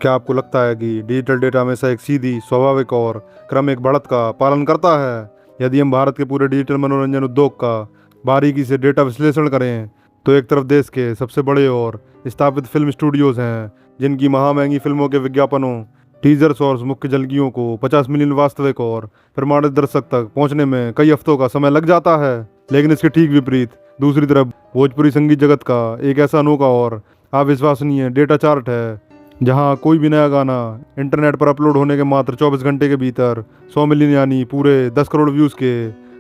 क्या आपको लगता है कि डिजिटल डेटा हमेशा एक सीधी, स्वाभाविक और क्रमिक बढ़त का पालन करता है? यदि हम भारत के पूरे डिजिटल मनोरंजन उद्योग का बारीकी से डेटा विश्लेषण करें, तो एक तरफ देश के सबसे बड़े और स्थापित फिल्म स्टूडियोज हैं, जिनकी महामहंगी फिल्मों के विज्ञापनों, टीजर्स और मुख्य झलकियों को 50 मिलियन वास्तविक और प्रमाणित दर्शक तक पहुंचने में कई हफ्तों का समय लग जाता है। लेकिन इसके ठीक विपरीत दूसरी तरफ भोजपुरी संगीत जगत का एक ऐसा अनोखा और अविश्वसनीय डेटा चार्ट है, जहां कोई भी नया गाना इंटरनेट पर अपलोड होने के मात्र 24 घंटे के भीतर 100 मिलियन यानी पूरे 10 करोड़ व्यूज के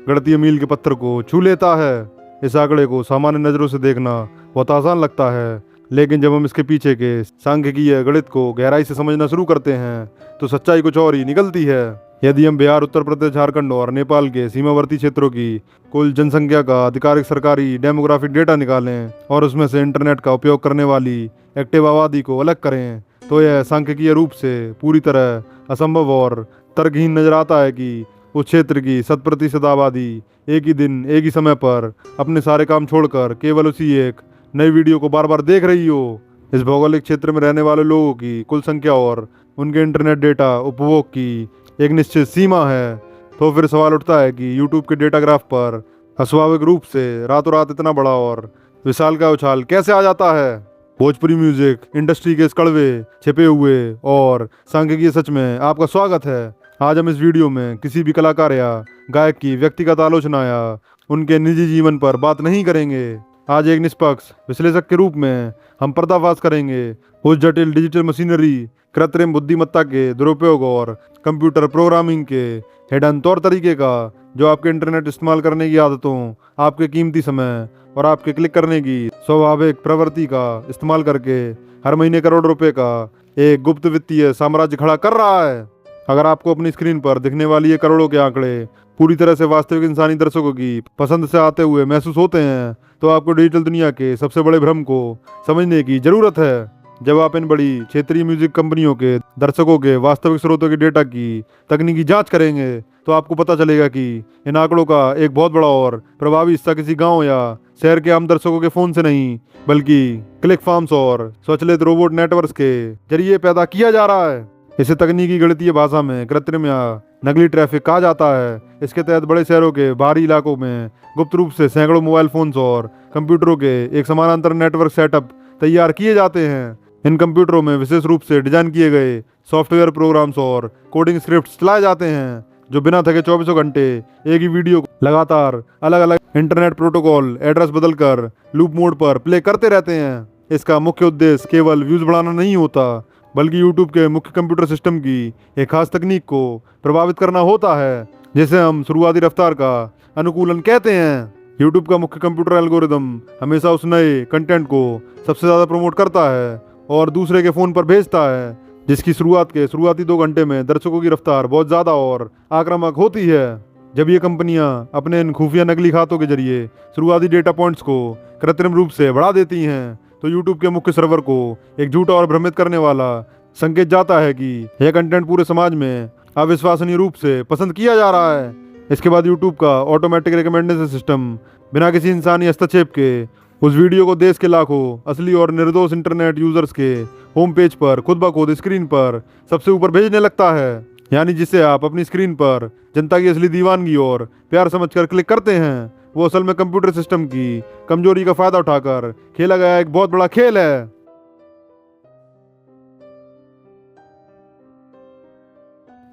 गणितीय मील के पत्थर को छू लेता है। इस आंकड़े को सामान्य नज़रों से देखना बहुत आसान लगता है, लेकिन जब हम इसके पीछे के सांख्यिकीय गणित को गहराई से समझना शुरू करते हैं, तो सच्चाई कुछ और ही निकलती है। यदि हम बिहार, उत्तर प्रदेश, झारखंड और नेपाल के सीमावर्ती क्षेत्रों की कुल जनसंख्या का आधिकारिक सरकारी डेमोग्राफिक डेटा निकालें और उसमें से इंटरनेट का उपयोग करने वाली एक्टिव आबादी को अलग करें, तो यह सांख्यिकीय रूप से पूरी तरह असंभव और तर्कहीन नजर आता है कि उस क्षेत्र की 100% आबादी एक ही दिन, एक ही समय पर अपने सारे काम छोड़कर केवल उसी एक नई वीडियो को बार बार देख रही हो। इस भौगोलिक क्षेत्र में रहने वाले लोगों की कुल संख्या और उनके इंटरनेट डेटा उपभोग की एक निश्चित सीमा है। तो फिर सवाल उठता है कि यूट्यूब के डेटा ग्राफ पर अस्वाभाविक रूप से रातों रात इतना बड़ा और विशाल का उछाल कैसे आ जाता है? भोजपुरी म्यूजिक इंडस्ट्री के इस कड़वे, छिपे हुए और सांख्यिकीय सच में आपका स्वागत है। आज हम इस वीडियो में किसी भी कलाकार या गायक की व्यक्तिगत आलोचना या उनके निजी जीवन पर बात नहीं करेंगे। आज एक निष्पक्ष विश्लेषक के रूप में हम पर्दाफाश करेंगे उस जटिल डिजिटल मशीनरी, कृत्रिम बुद्धिमत्ता के दुरुपयोग और कंप्यूटर प्रोग्रामिंग के हिडन तौर तरीके का, जो आपके इंटरनेट इस्तेमाल करने की आदतों, आपके कीमती समय और आपके क्लिक करने की स्वाभाविक प्रवृत्ति का इस्तेमाल करके हर महीने करोड़ रुपए का एक गुप्त वित्तीय साम्राज्य खड़ा कर रहा है। अगर आपको अपनी स्क्रीन पर दिखने वाली ये करोड़ों के आंकड़े पूरी तरह से वास्तविक इंसानी दर्शकों की पसंद से आते हुए महसूस होते हैं, तो आपको डिजिटल दुनिया के सबसे बड़े भ्रम को समझने की जरूरत है। जब आप इन बड़ी क्षेत्रीय म्यूजिक कंपनियों के दर्शकों के वास्तविक स्रोतों के डेटा की तकनीकी जांच करेंगे, तो आपको पता चलेगा कि इन आंकड़ों का एक बहुत बड़ा और प्रभावी हिस्सा किसी गांव या शहर के आम दर्शकों के फोन से नहीं, बल्कि क्लिक फार्म्स और स्वचालित रोबोट नेटवर्क के जरिए पैदा किया जा रहा है। इसे तकनीकी गणितीय भाषा में कृत्रिम या नकली ट्रैफिक कहा जाता है। इसके तहत बड़े शहरों के बाहरी इलाकों में गुप्त रूप से सैकड़ों मोबाइल फोन्स और कंप्यूटरों के एक समानांतर नेटवर्क सेटअप तैयार किए जाते हैं। इन कंप्यूटरों में विशेष रूप से डिजाइन किए गए सॉफ्टवेयर प्रोग्राम्स और कोडिंग स्क्रिप्ट्स चलाए जाते हैं, जो बिना थके 24 घंटे एक ही वीडियो को लगातार अलग अलग इंटरनेट प्रोटोकॉल एड्रेस बदलकर लूप मोड पर प्ले करते रहते हैं। इसका मुख्य उद्देश्य केवल व्यूज बढ़ाना नहीं होता, बल्कि यूट्यूब के मुख्य कंप्यूटर सिस्टम की एक खास तकनीक को प्रभावित करना होता है, जिसे हम शुरुआती रफ्तार का अनुकूलन कहते हैं। यूट्यूब का मुख्य कंप्यूटर एल्गोरिदम हमेशा उस नए कंटेंट को सबसे ज्यादा प्रमोट करता है और दूसरे के फोन पर भेजता है, जिसकी शुरुआत के शुरुआती 2 घंटे में दर्शकों की रफ्तार बहुत ज्यादा और आक्रामक होती है। जब ये कंपनियां अपने इन खुफिया नकली खातों के जरिए शुरुआती डेटा पॉइंट्स को कृत्रिम रूप से बढ़ा देती हैं, तो यूट्यूब के मुख्य सर्वर को एक झूठा और भ्रमित करने वाला संकेत जाता है कि यह कंटेंट पूरे समाज में अविश्वसनीय रूप से पसंद किया जा रहा है। इसके बाद यूट्यूब का ऑटोमेटिक रिकमेंडेशन सिस्टम बिना किसी इंसानी हस्तक्षेप के उस वीडियो को देश के लाखों असली और निर्दोष इंटरनेट यूजर्स के होम पेज पर खुद ब खुद स्क्रीन पर सबसे ऊपर भेजने लगता है, यानी जिसे आप अपनी स्क्रीन पर जनता की असली दीवानगी और प्यार समझकर क्लिक करते हैं, वो असल में कंप्यूटर सिस्टम की कमजोरी का फायदा उठाकर खेला गया एक बहुत बड़ा खेल है।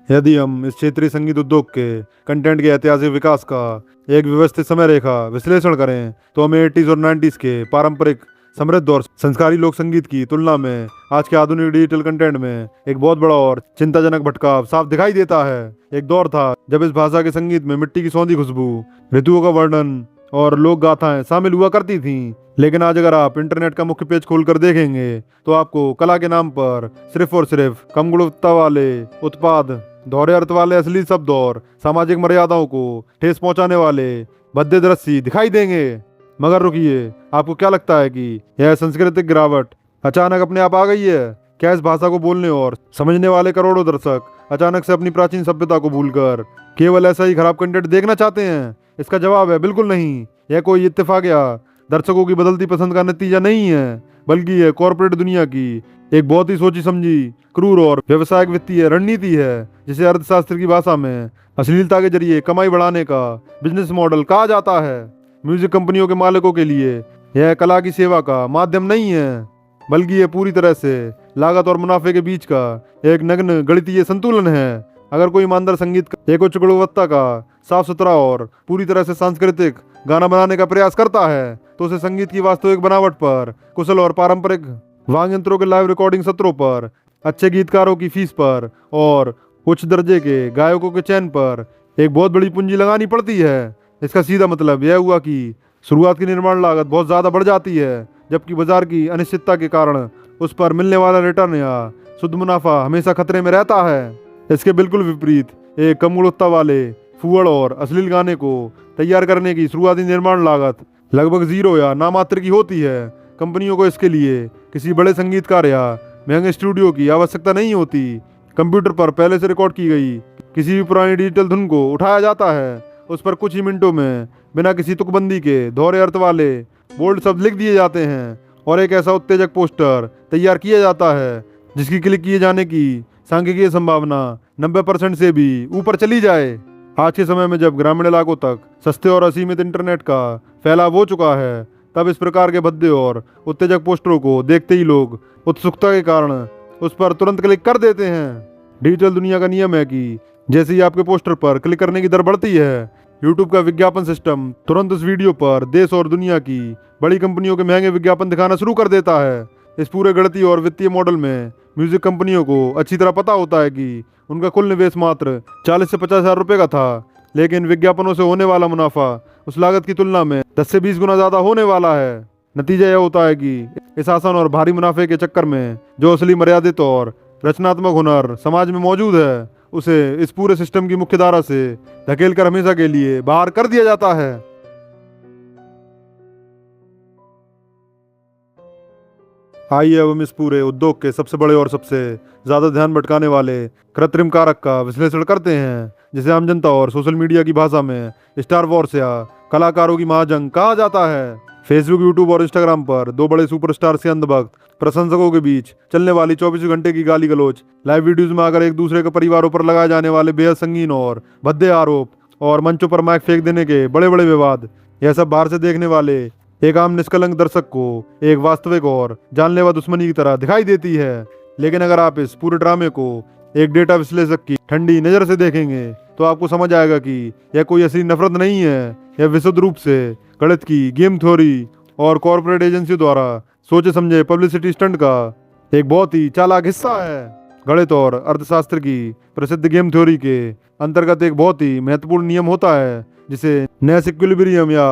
यदि हम इस क्षेत्रीय संगीत उद्योग के कंटेंट के ऐतिहासिक विकास का एक व्यवस्थित समय रेखा विश्लेषण करें, तो हमें 80s और 90s के पारंपरिक समृद्ध और संस्कारी लोक संगीत की तुलना में आज के आधुनिक डिजिटल कंटेंट में एक बहुत बड़ा और चिंताजनक भटकाव साफ दिखाई देता है। एक दौर था जब इस भाषा के संगीत में मिट्टी की सौंधी खुशबू, ऋतुओं का वर्णन और लोक गाथाएं शामिल हुआ करती थीं। लेकिन आज अगर आप इंटरनेट का मुख्य पेज खोलकर देखेंगे, तो आपको कला के नाम पर सिर्फ और सिर्फ कम गुणवत्ता वाले उत्पाद, दोहरे अर्थ वाले असली शब्द और सामाजिक मर्यादाओं को ठेस पहुंचाने वाले भद्दे दृश्य दिखाई देंगे। मगर रुकिए, आपको क्या लगता है कि यह सांस्कृतिक गिरावट अचानक अपने आप आ गई है? क्या इस भाषा को बोलने और समझने वाले करोड़ों दर्शक अचानक से अपनी प्राचीन सभ्यता को भूलकर केवल ऐसा ही खराब कंटेंट देखना चाहते हैं? इसका जवाब है बिल्कुल नहीं। यह कोई इत्तेफाक या दर्शकों की बदलती पसंद का नतीजा नहीं है, बल्कि यह कॉर्पोरेट दुनिया की एक बहुत ही सोची समझी, क्रूर और व्यवसायिक वित्तीय रणनीति है, जिसे अर्थशास्त्र की भाषा में अश्लीलता के जरिए कमाई बढ़ाने का बिजनेस मॉडल कहा जाता है। म्यूजिक कंपनियों के मालिकों के लिए यह कला की सेवा का माध्यम नहीं है, बल्कि यह पूरी तरह से लागत और मुनाफे के बीच का एक नग्न गणितीय संतुलन है। अगर कोई ईमानदार संगीत का एक उच्च गुणवत्ता का, साफ सुथरा और पूरी तरह से सांस्कृतिक गाना बनाने का प्रयास करता है, तो उसे संगीत की वास्तविक बनावट पर, कुशल और पारंपरिक वाद्य यंत्रों के लाइव रिकॉर्डिंग सत्रों पर, अच्छे गीतकारों की फीस पर और उच्च दर्जे के गायकों के चयन पर एक बहुत बड़ी पूंजी लगानी पड़ती है। इसका सीधा मतलब यह हुआ कि शुरुआत की निर्माण लागत बहुत ज्यादा बढ़ जाती है, जबकि बाजार की अनिश्चितता के कारण उस पर मिलने वाला रिटर्न या शुद्ध मुनाफा हमेशा खतरे में रहता है। इसके बिल्कुल विपरीत, एक कम गुणवत्ता वाले, फूहड़ और अश्लील गाने को तैयार करने की शुरुआती निर्माण लागत लगभग जीरो या नामात्र की होती है। कंपनियों को इसके लिए किसी बड़े संगीतकार या महंगे स्टूडियो की आवश्यकता नहीं होती। कंप्यूटर पर पहले से रिकॉर्ड की गई किसी भी पुरानी डिजिटल धुन को उठाया जाता है, उस पर कुछ ही मिनटों में बिना किसी तुकबंदी के दोहरे अर्थ वाले बोल्ड शब्द लिख दिए जाते हैं और एक ऐसा उत्तेजक पोस्टर तैयार किया जाता है जिसकी क्लिक किए जाने की सांख्यिकीय संभावना 90% से भी ऊपर चली जाए। आज के समय में जब ग्रामीण इलाकों तक सस्ते और असीमित इंटरनेट का फैलाव हो चुका है, तब इस प्रकार के भद्दे और उत्तेजक पोस्टरों को देखते ही लोग उत्सुकता के कारण उस पर तुरंत क्लिक कर देते हैं। डिजिटल दुनिया का नियम है कि जैसे ही आपके पोस्टर पर क्लिक करने की दर बढ़ती है, यूट्यूब का विज्ञापन सिस्टम तुरंत उस वीडियो पर देश और दुनिया की बड़ी कंपनियों के महंगे विज्ञापन दिखाना शुरू कर देता है। इस पूरे गणितीय और वित्तीय मॉडल में म्यूजिक कंपनियों को अच्छी तरह पता होता है कि उनका कुल निवेश मात्र 40 से 50 हजार रुपए का था, लेकिन विज्ञापनों से होने वाला मुनाफा उस लागत की तुलना में 10 से 20 गुना ज्यादा होने वाला है। नतीजा यह होता है कि इस आसान और भारी मुनाफे के चक्कर में जो असली मर्यादित और रचनात्मक हुनर समाज में मौजूद है, उसे इस पूरे सिस्टम की मुख्य धारा से धकेल कर हमेशा के लिए बाहर कर दिया जाता है। आइए अब हम इस पूरे उद्योग के सबसे बड़े और सबसे ज्यादा ध्यान भटकाने वाले कृत्रिम कारक का विश्लेषण करते हैं, जिसे आम जनता और सोशल मीडिया की भाषा में स्टार वॉर्स या कलाकारों की महाजंग कहा जाता है। फेसबुक, यूट्यूब और इंस्टाग्राम पर दो बड़े सुपरस्टार से अंधभक्त प्रशंसकों के बीच चलने वाली 24 घंटे की गाली गलौज, लाइव वीडियोज में आकर एक दूसरे के परिवारों पर लगाए जाने वाले बेहद संगीन और भद्दे आरोप और मंचों पर माइक फेंक देने के बड़े बड़े विवाद, यह सब बाहर से देखने वाले एक आम निष्कलंक दर्शक को एक वास्तविक और जानलेवा दुश्मनी की तरह दिखाई देती है। लेकिन अगर आप इस पूरे ड्रामे को एक डेटा विश्लेषक की ठंडी नजर से देखेंगे, तो आपको समझ आएगा कि यह कोई असली नफरत नहीं है। यह विशुद्ध रूप से गणित की गेम थ्योरी और कॉर्पोरेट एजेंसियों द्वारा सोचे समझे पब्लिसिटी स्टंट का एक बहुत ही चालाक हिस्सा है। गणित और अर्थशास्त्र की प्रसिद्ध गेम थ्योरी के अंतर्गत एक बहुत ही महत्वपूर्ण नियम होता है, जिसे नेस इक्विलिब्रियम या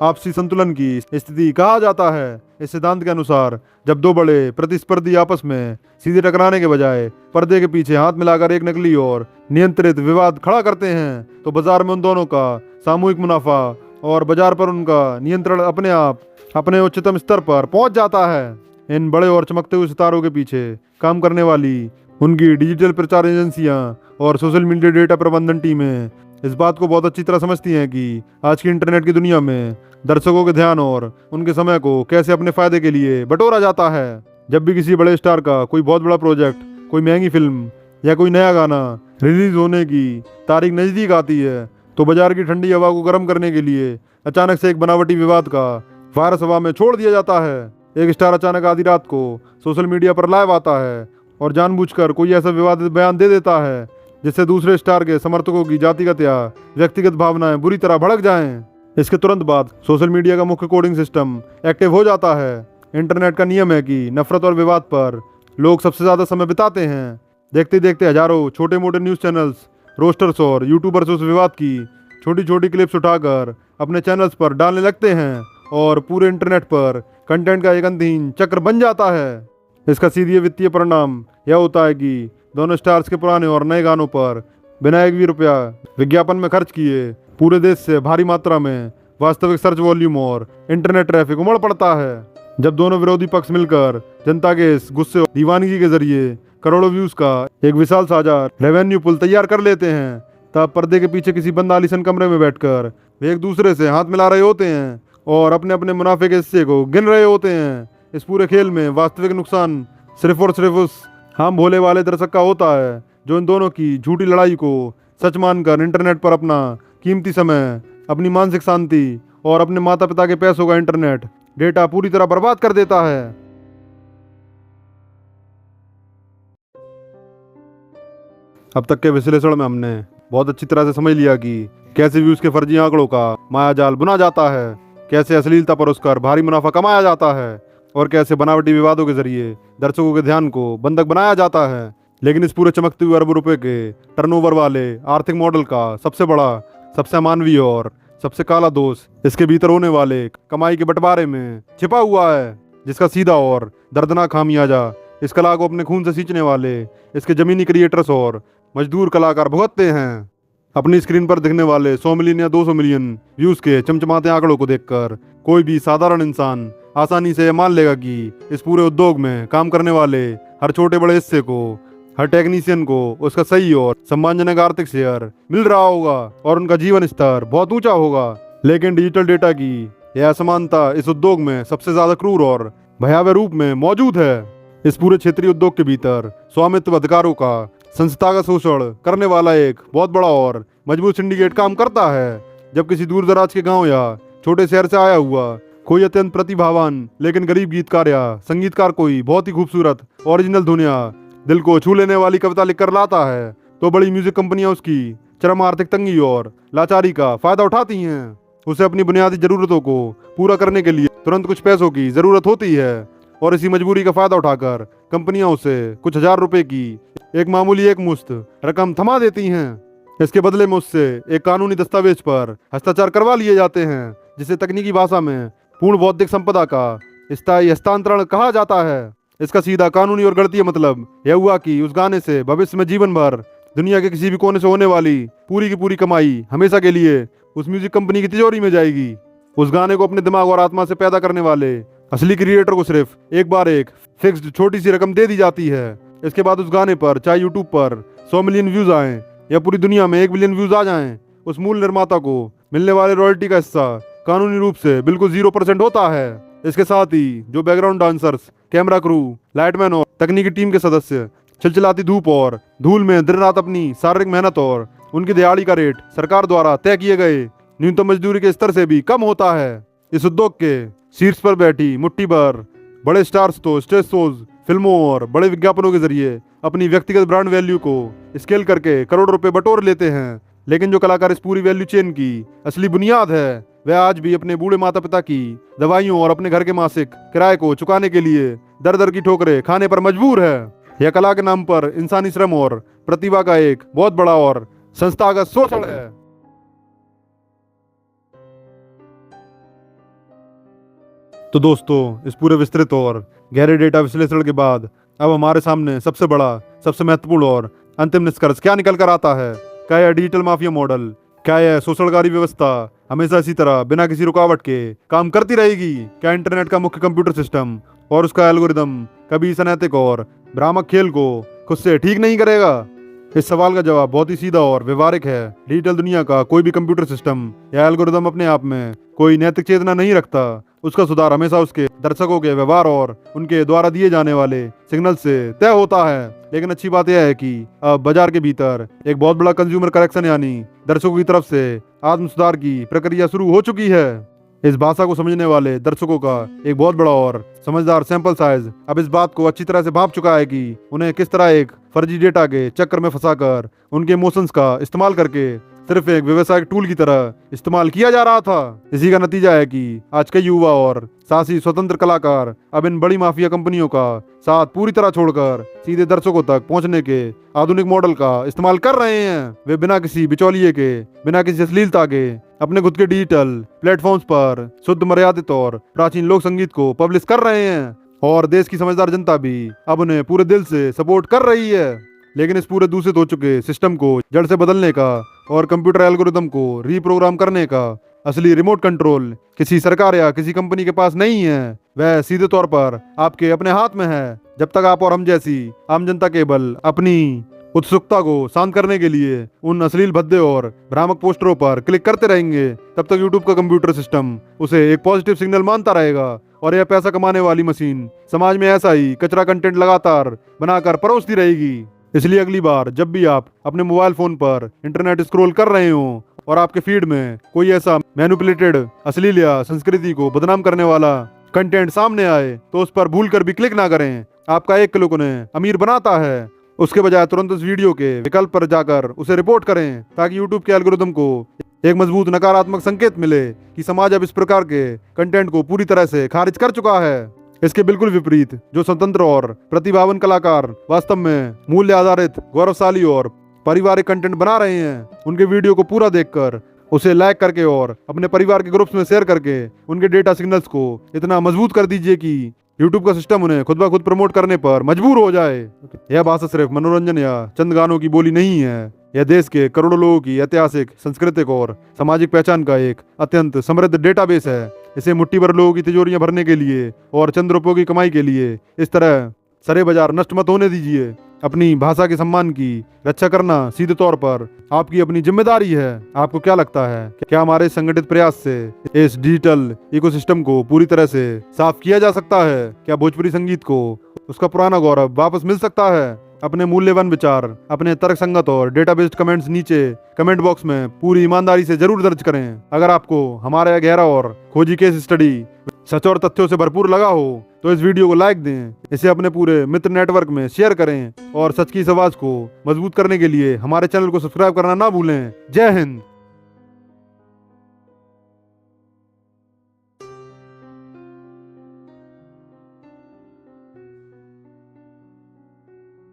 आपसी संतुलन की स्थिति कहा जाता है। इस सिद्धांत के अनुसार जब दो बड़े प्रतिस्पर्धी आपस में सीधे टकराने के बजाय पर्दे के पीछे हाथ मिलाकर एक नकली और नियंत्रित विवाद खड़ा करते हैं, तो बाजार में उन दोनों का सामूहिक मुनाफा और बाजार पर उनका नियंत्रण अपने आप अपने उच्चतम स्तर पर पहुंच जाता है। इन बड़े और चमकते हुए सितारों के पीछे काम करने वाली उनकी डिजिटल प्रचार एजेंसियां और सोशल मीडिया डेटा प्रबंधन टीमें इस बात को बहुत अच्छी तरह समझती हैं कि आज की इंटरनेट की दुनिया में दर्शकों के ध्यान और उनके समय को कैसे अपने फायदे के लिए बटोरा जाता है। जब भी किसी बड़े स्टार का कोई बहुत बड़ा प्रोजेक्ट, कोई महंगी फिल्म या कोई नया गाना रिलीज होने की तारीख नजदीक आती है, तो बाजार की ठंडी हवा को गर्म करने के लिए अचानक से एक बनावटी विवाद का वायरस हवा में छोड़ दिया जाता है। एक स्टार अचानक आधी रात को सोशल मीडिया पर लाइव आता है और जानबूझकर कोई ऐसा विवादित बयान दे देता है जिससे दूसरे स्टार के समर्थकों की जातिगत या व्यक्तिगत भावनाएं बुरी तरह भड़क जाएं। इसके तुरंत बाद सोशल मीडिया का मुख्य कोडिंग सिस्टम एक्टिव हो जाता है। इंटरनेट का नियम है कि नफरत और विवाद पर लोग सबसे ज्यादा समय बिताते हैं। देखते देखते हजारों छोटे मोटे न्यूज चैनल्स, रोस्टर्स और यूट्यूबर्स उस विवाद की छोटी छोटी क्लिप्स उठाकर अपने चैनल्स पर डालने लगते हैं और पूरे इंटरनेट पर कंटेंट का एक अंतहीन चक्र बन जाता है। इसका सीधे वित्तीय परिणाम यह होता है कि दोनों स्टार्स के पुराने और नए गानों पर बिना एक भी रुपया विज्ञापन में खर्च किए पूरे देश से भारी मात्रा में वास्तविक सर्च वॉल्यूम और इंटरनेट ट्रैफिक उमड़ पड़ता है। जब दोनों विरोधी पक्ष मिलकर जनता के इस गुस्से और दीवानगी के जरिए करोड़ों व्यूज का एक विशाल साझा रेवेन्यू पुल तैयार कर लेते हैं, तब पर्दे के पीछे किसी बंद आलीशान कमरे में बैठकर वे एक दूसरे से हाथ मिला रहे होते हैं और अपने अपने मुनाफे के हिस्से को गिन रहे होते हैं। इस पूरे खेल में वास्तविक नुकसान सिर्फ और सिर्फ उस हम भोले वाले दर्शक का होता है जो इन दोनों की झूठी लड़ाई को सच मानकर इंटरनेट पर अपना कीमती समय, अपनी मानसिक शांति और अपने माता पिता के पैसों का इंटरनेट डेटा पूरी तरह बर्बाद कर देता है। अब तक के विश्लेषण में हमने बहुत अच्छी तरह से समझ लिया कि कैसे व्यूज के फर्जी आंकड़ों का मायाजाल बुना जाता है, कैसे अश्लीलता पर उसका भारी मुनाफा कमाया जाता है और कैसे बनावटी विवादों के जरिए दर्शकों के ध्यान को बंधक बनाया जाता है। लेकिन इस पूरे चमकते हुए अरबों रुपए के टर्नओवर वाले आर्थिक मॉडल का सबसे बड़ा, सबसे अमानवीय और सबसे काला दोष इसके भीतर होने वाले कमाई के बंटवारे में छिपा हुआ है, जिसका सीधा और दर्दनाक खामियाजा इस कला को अपने खून से सींचने वाले इसके जमीनी क्रिएटर्स और मजदूर कलाकार भुगतते हैं। अपनी स्क्रीन पर दिखने वाले 100 मिलियन या 200 मिलियन व्यूज के चमचमाते आंकड़ों को देखकर कोई भी साधारण इंसान आसानी से मान लेगा कि इस पूरे उद्योग में काम करने वाले हर छोटे बड़े हिस्से को, हर टेक्नीशियन को उसका सही और सम्मानजनक आर्थिक शेयर मिल रहा होगा और उनका जीवन स्तर बहुत ऊंचा होगा। लेकिन डिजिटल डेटा की यह असमानता इस उद्योग में सबसे ज्यादा क्रूर और भयावह रूप में मौजूद है। इस पूरे क्षेत्रीय उद्योग के भीतर स्वामित्व अधिकारों का संस्थागत शोषण करने वाला एक बहुत बड़ा और मजबूत सिंडिकेट काम करता है। जब किसी दूर दराज के गांव या छोटे शहर से आया हुआ कोई अत्यंत प्रतिभावान लेकिन गरीब गीतकार या संगीतकार कोई बहुत ही खूबसूरत ओरिजिनल धुन या दिल को छू लेने वाली कविता लिखकर लाता है, तो बड़ी म्यूजिक कंपनियां उसकी चरम आर्थिक तंगी और लाचारी का फायदा उठाती हैं। उसे अपनी बुनियादी जरूरतों को पूरा करने के लिए तुरंत कुछ पैसों की जरूरत होती है और इसी मजबूरी का फायदा उठाकर कंपनियां उसे कुछ हजार रुपए की एक मामूली एक मुश्त रकम थमा देती हैं। इसके बदले में उससे एक कानूनी दस्तावेज पर हस्ताक्षर करवा लिए जाते हैं, जिसे तकनीकी भाषा में पूर्ण बौद्धिक संपदा का स्थायी हस्तांतरण कहा जाता है। इसका सीधा कानूनी और गणितीय मतलब यह हुआ कि उस गाने से भविष्य में जीवन भर दुनिया के किसी भी कोने से होने वाली पूरी की पूरी कमाई हमेशा के लिए उस म्यूजिक कंपनी की तिजोरी में जाएगी। उस गाने को अपने दिमाग और आत्मा से पैदा करने वाले असली क्रिएटर को सिर्फ एक बार एक फिक्स्ड छोटी सी रकम दे दी जाती है। इसके बाद उस गाने पर चाहे यूट्यूब पर 100 मिलियन व्यूज आए या पूरी दुनिया में 1 बिलियन व्यूज आ जाएं, उस मूल निर्माता को मिलने वाले रॉयल्टी का हिस्सा कानूनी रूप से बिल्कुल 0% होता है। इसके साथ ही जो background dancers, camera crew, lightman और तकनीकी टीम के सदस्य चिलचिलाती धूप और धूल में दिन रात अपनी शारीरिक मेहनत और उनकी दिहाड़ी का रेट सरकार द्वारा तय किए गए न्यूनतम मजदूरी के स्तर से भी कम होता है। इस उद्योग के शीर्ष पर बैठी मुट्ठी भर बड़े स्टार्स तो स्टेज शोज, फिल्मों और बड़े विज्ञापनों के जरिए अपनी व्यक्तिगत ब्रांड वैल्यू को स्केल करके करोड़ रुपए बटोर लेते हैं। लेकिन जो कलाकार इस पूरी वैल्यू चेन की असली बुनियाद है, वह आज भी अपने बूढ़े माता पिता की दवाइयों और अपने घर के मासिक किराए को चुकाने के लिए दर दर की ठोकरें खाने पर मजबूर है। यह कला के नाम पर इंसानी श्रम और प्रतिभा का एक बहुत बड़ा और संस्थागत शोषण है। तो दोस्तों, इस पूरे विस्तृत और गहरे डेटा विश्लेषण के बाद अब हमारे सामने सबसे बड़ा, सबसे महत्वपूर्ण और अंतिम निष्कर्ष क्या निकल कर आता है? क्या यह डिजिटल माफिया मॉडल, क्या यह शोषणकारी व्यवस्था हमेशा इसी तरह बिना किसी रुकावट के काम करती रहेगी? क्या इंटरनेट का मुख्य कंप्यूटर सिस्टम और उसका एल्गोरिदम कभी इस अनैतिक और भ्रामक खेल को खुद से ठीक नहीं करेगा? इस सवाल का जवाब बहुत ही सीधा और व्यवहारिक है। डिजिटल दुनिया का कोई भी कंप्यूटर सिस्टम या एल्गोरिदम अपने आप में कोई नैतिक चेतना नहीं रखता। उसका सुधार हमेशा उसके दर्शकों के व्यवहार और उनके द्वारा दिए जाने वाले सिग्नल से तय होता है। लेकिन अच्छी बात यह है कि अब बाजार के भीतर एक बहुत बड़ा कंज्यूमर करेक्शन यानी दर्शकों की तरफ से आत्म सुधार की प्रक्रिया शुरू हो चुकी है। इस भाषा को समझने वाले दर्शकों का एक बहुत बड़ा और समझदार सैंपल साइज अब इस बात को अच्छी तरह से भांप चुका है कि उन्हें किस तरह एक फर्जी डेटा के चक्कर में फंसाकर उनके इमोशंस का इस्तेमाल करके सिर्फ एक व्यवसायिक टूल की तरह इस्तेमाल किया जा रहा था। इसी का नतीजा है कि आज के युवा और साहसी स्वतंत्र कलाकार अब इन बड़ी माफिया कंपनियों का साथ पूरी तरह छोड़कर सीधे दर्शकों तक पहुंचने के आधुनिक मॉडल का इस्तेमाल कर रहे हैं। वे बिना किसी बिचौलिए के, बिना किसी अश्लीलता के अपने खुद के डिजिटल प्लेटफॉर्म्स पर शुद्ध, मर्यादित और प्राचीन लोक संगीत को पब्लिश कर रहे हैं और देश की समझदार जनता भी अब उन्हें पूरे दिल से सपोर्ट कर रही है। लेकिन इस पूरे दूषित हो चुके सिस्टम को जड़ से बदलने का और कंप्यूटर एल्गोरिदम को रीप्रोग्राम करने का असली रिमोट कंट्रोल किसी सरकार या किसी कंपनी के पास नहीं है। वह सीधे तौर पर आपके अपने हाथ में है। जब तक आप और हम जैसी आम जनता केवल अपनी उत्सुकता को शांत करने के लिए उन अश्लील भद्दे और भ्रामक पोस्टरों पर क्लिक करते रहेंगे, तब तक यूट्यूब का कंप्यूटर सिस्टम उसे एक पॉजिटिव सिग्नल मानता रहेगा और यह पैसा कमाने वाली मशीन समाज में ऐसा ही कचरा कंटेंट लगातार बनाकर परोसती रहेगी। इसलिए अगली बार जब भी आप अपने मोबाइल फोन पर इंटरनेट स्क्रॉल कर रहे हो और आपके फीड में कोई ऐसा मैनिपुलेटेड अश्लील या संस्कृति को बदनाम करने वाला कंटेंट सामने आए तो उस पर भूल कर भी क्लिक ना करें। आपका एक क्लिक उन्हें अमीर बनाता है। उसके बजाय तुरंत उस वीडियो के विकल्प पर जाकर उसे रिपोर्ट करें ताकि यूट्यूब के एल्गोरिदम को एक मजबूत नकारात्मक संकेत मिले कि समाज अब इस प्रकार के कंटेंट को पूरी तरह से खारिज कर चुका है। इसके बिल्कुल विपरीत जो स्वतंत्र और प्रतिभावान कलाकार वास्तव में मूल्य आधारित, गौरवशाली और पारिवारिक कंटेंट बना रहे हैं, उनके वीडियो को पूरा देखकर उसे लाइक करके और अपने परिवार के ग्रुप्स में शेयर करके उनके डेटा सिग्नल्स को इतना मजबूत कर दीजिए कि यूट्यूब का सिस्टम उन्हें खुद ब खुद प्रमोट करने पर मजबूर हो जाए। यह भाषा सिर्फ मनोरंजन या चंद गानों की बोली नहीं है। यह देश के करोड़ों लोगों की ऐतिहासिक, सांस्कृतिक और सामाजिक पहचान का एक अत्यंत समृद्ध डेटाबेस है। इसे मुट्ठी भर लोगों की तिजोरियां भरने के लिए और चंद रुपयों की कमाई के लिए इस तरह सरे बाजार नष्ट मत होने दीजिए। अपनी भाषा के सम्मान की रक्षा करना सीधे तौर पर आपकी अपनी जिम्मेदारी है। आपको क्या लगता है, क्या हमारे संगठित प्रयास से इस डिजिटल इकोसिस्टम को पूरी तरह से साफ किया जा सकता है? क्या भोजपुरी संगीत को उसका पुराना गौरव वापस मिल सकता है? अपने मूल्यवान विचार, अपने तर्कसंगत और डेटा बेस्ड कमेंट्स नीचे कमेंट बॉक्स में पूरी ईमानदारी से जरूर दर्ज करें। अगर आपको हमारा यह गहरा और खोजी केस स्टडी सच और तथ्यों से भरपूर लगा हो तो इस वीडियो को लाइक दें, इसे अपने पूरे मित्र नेटवर्क में शेयर करें और सच की इस आवाज को मजबूत करने के लिए हमारे चैनल को सब्सक्राइब करना ना भूलें। जय हिंद।